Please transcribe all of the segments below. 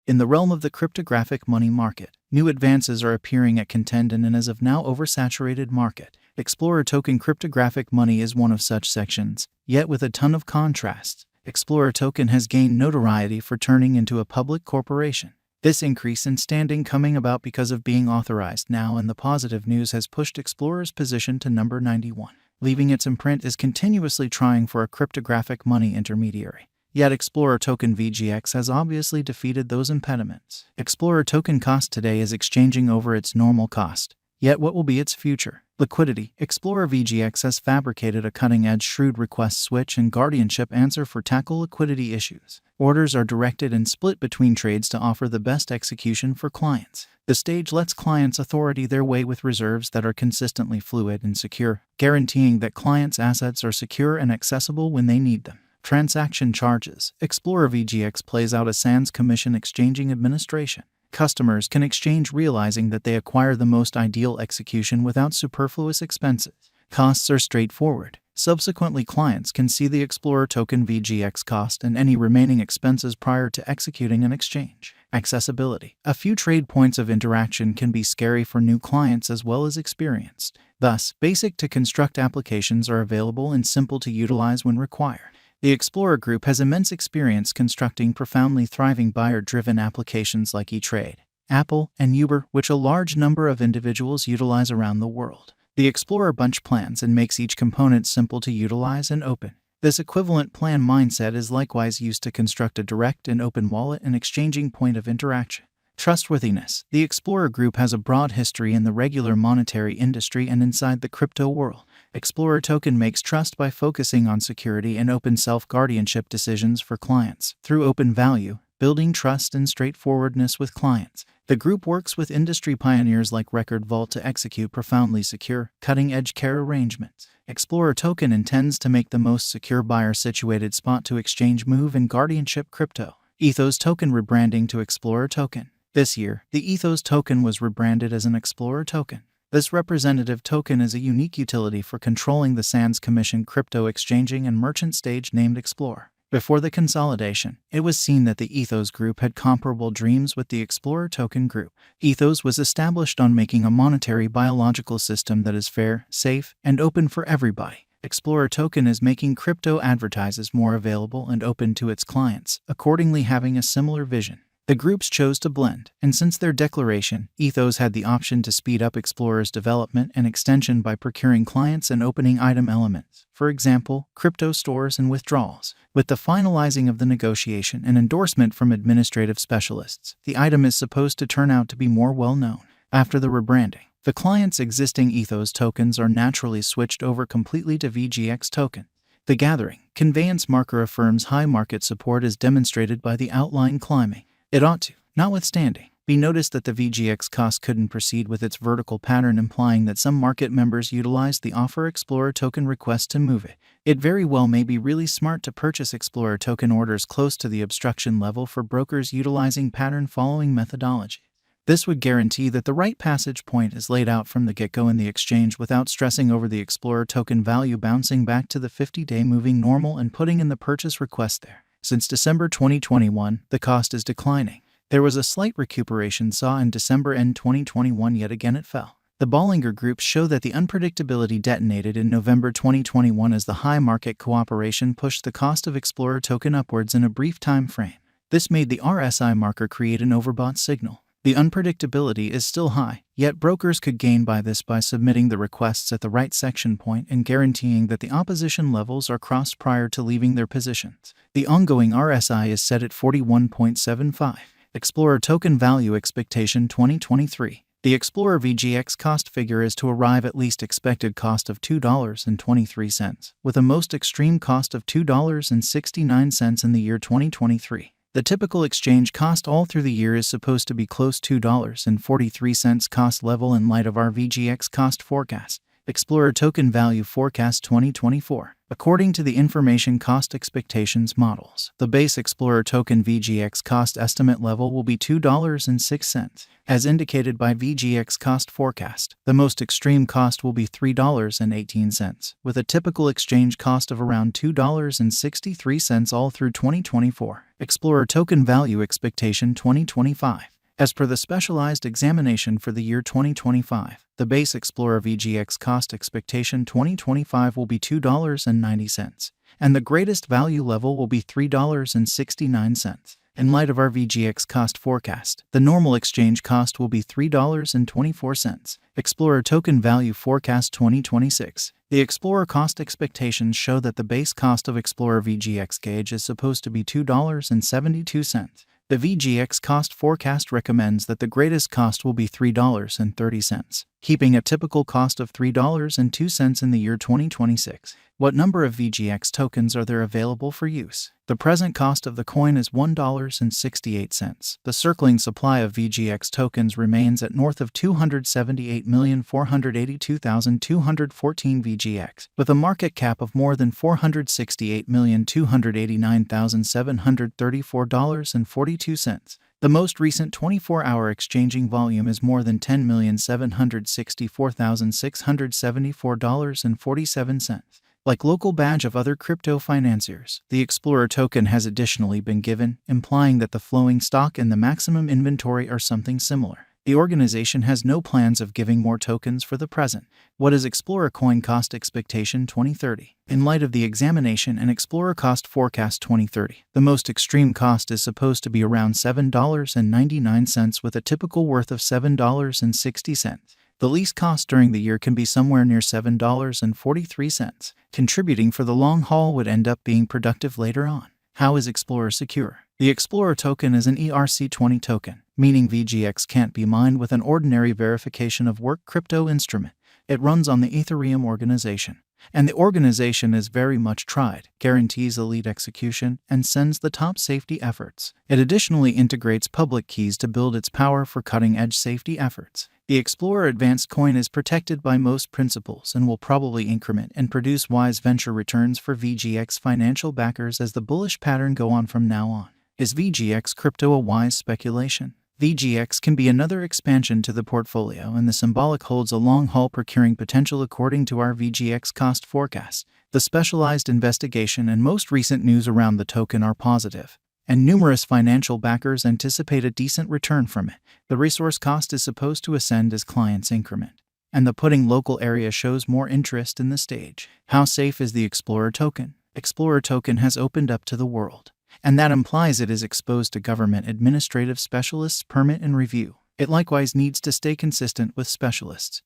In the realm of the cryptographic money market, new advances are appearing at contend in an as of now oversaturated market. Explorer token cryptographic money is one of such sections, yet with a ton of contrasts. Explorer token has gained notoriety for turning into a public corporation. This increase in standing coming about because of being authorized now, and the positive news has pushed Explorer's position to number 91. Leaving its imprint is continuously trying for a cryptographic money intermediary. Yet Explorer token VGX has obviously defeated those impediments. Explorer token cost today is exchanging over its normal cost. Yet what will be its future? Liquidity. Explorer VGX has fabricated a cutting-edge shrewd request switch and guardianship answer for tackle liquidity issues. Orders are directed and split between trades to offer the best execution for clients. The stage lets clients authority their way with reserves that are consistently fluid and secure, guaranteeing that clients' assets are secure and accessible when they need them. Transaction charges. Explorer VGX plays out a sans commission exchanging administration. Customers can exchange realizing that they acquire the most ideal execution without superfluous expenses. Costs are straightforward. Subsequently, clients can see the Explorer token VGX cost and any remaining expenses prior to executing an exchange. Accessibility. A few trade points of interaction can be scary for new clients as well as experienced. Thus, basic to construct applications are available and simple to utilize when required. The Explorer Group has immense experience constructing profoundly thriving buyer-driven applications like eTrade, Apple, and Uber, which a large number of individuals utilize around the world. The Explorer bunch plans and makes each component simple to utilize and open. This equivalent plan mindset is likewise used to construct a direct and open wallet and exchanging point of interaction. Trustworthiness. The Explorer Group has a broad history in the regular monetary industry and inside the crypto world. Explorer token makes trust by focusing on security and open self-guardianship decisions for clients. Through open value, building trust and straightforwardness with clients. The group works with industry pioneers like Record Vault to execute profoundly secure, cutting-edge care arrangements. Explorer token intends to make the most secure buyer-situated spot to exchange move and guardianship crypto. Ethos token rebranding to Explorer token. This year, the Ethos token was rebranded as an Explorer token. This representative token is a unique utility for controlling the sans commission crypto exchanging and merchant stage named Explorer. Before the consolidation, it was seen that the Ethos Group had comparable dreams with the Explorer token group. Ethos was established on making a monetary biological system that is fair, safe, and open for everybody. Explorer token is making crypto advertises more available and open to its clients, accordingly having a similar vision. The groups chose to blend, and since their declaration, Ethos had the option to speed up Explorer's development and extension by procuring clients and opening item elements, for example, crypto stores and withdrawals. With the finalizing of the negotiation and endorsement from administrative specialists, the item is supposed to turn out to be more well-known. After the rebranding, the client's existing Ethos tokens are naturally switched over completely to VGX token. The gathering, conveyance marker affirms high market support as demonstrated by the outline climbing. It ought to, notwithstanding, be noticed that the VGX cost couldn't proceed with its vertical pattern, implying that some market members utilized the offer Explorer token request to move it. It very well may be really smart to purchase Explorer token orders close to the obstruction level for brokers utilizing pattern following methodology. This would guarantee that the right passage point is laid out from the get-go in the exchange without stressing over the Explorer token value bouncing back to the 50-day moving normal and putting in the purchase request there. Since December 2021, the cost is declining. There was a slight recuperation saw in December end 2021, yet again it fell. The Bollinger Groups show that the unpredictability detonated in November 2021 as the high market cooperation pushed the cost of Explorer token upwards in a brief time frame. This made the RSI marker create an overbought signal. The unpredictability is still high, yet brokers could gain by this by submitting the requests at the right section point and guaranteeing that the opposition levels are crossed prior to leaving their positions. The ongoing RSI is set at 41.75. Explorer token value expectation 2023. The Explorer VGX cost figure is to arrive at least expected cost of $2.23, with a most extreme cost of $2.69 in the year 2023. The typical exchange cost all through the year is supposed to be close to $2.43 cost level in light of our VGX cost forecast. Explorer token value forecast 2024. According to the information cost expectations models, the base Explorer token VGX cost estimate level will be $2.06. As indicated by VGX cost forecast, the most extreme cost will be $3.18, with a typical exchange cost of around $2.63 all through 2024. Explorer Token Value Expectation 2025. As per the specialized examination for the year 2025, the base Explorer VGX cost expectation 2025 will be $2.90, and the greatest value level will be $3.69. In light of our VGX cost forecast, the normal exchange cost will be $3.24. Explorer Token Value Forecast 2026. The Explorer cost expectations show that the base cost of Explorer VGX gauge is supposed to be $2.72. The VGX cost forecast recommends that the greatest cost will be $3.30, keeping a typical cost of $3.02 in the year 2026. What number of VGX tokens are there available for use? The present cost of the coin is $1.68. The circling supply of VGX tokens remains at north of 278,482,214 VGX, with a market cap of more than $468,289,734.42. The most recent 24-hour exchanging volume is more than $10,764,674.47. Like local badge of other crypto financiers, the Explorer token has additionally been given, implying that the flowing stock and the maximum inventory are something similar. The organization has no plans of giving more tokens for the present. What is Explorer Coin Cost Expectation 2030? In light of the examination and Explorer Cost Forecast 2030, the most extreme cost is supposed to be around $7.99 with a typical worth of $7.60. The least cost during the year can be somewhere near $7.43. Contributing for the long haul would end up being productive later on. How is Explorer secure? The Explorer token is an ERC20 token, meaning VGX can't be mined with an ordinary verification of work crypto instrument. It runs on the Ethereum organization, and the organization is very much tried, guarantees elite execution, and sends the top safety efforts. It additionally integrates public keys to build its power for cutting-edge safety efforts. The Explorer Advanced coin is protected by most principles and will probably increment and produce wise venture returns for VGX financial backers as the bullish pattern go on from now on. Is VGX crypto a wise speculation? VGX can be another expansion to the portfolio, and the symbolic holds a long-haul procuring potential according to our VGX cost forecast. The specialized investigation and most recent news around the token are positive, and numerous financial backers anticipate a decent return from it. The resource cost is supposed to ascend as clients increment, and the putting local area shows more interest in the stage. How safe is the Explorer token? Explorer token has opened up to the world, and that implies it is exposed to government administrative specialists' permit and review. It likewise needs to stay consistent with specialists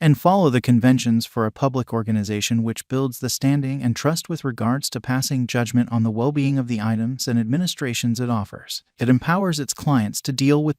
and follow the conventions for a public organization which builds the standing and trust with regards to passing judgment on the well-being of the items and administrations it offers. It empowers its clients to deal with their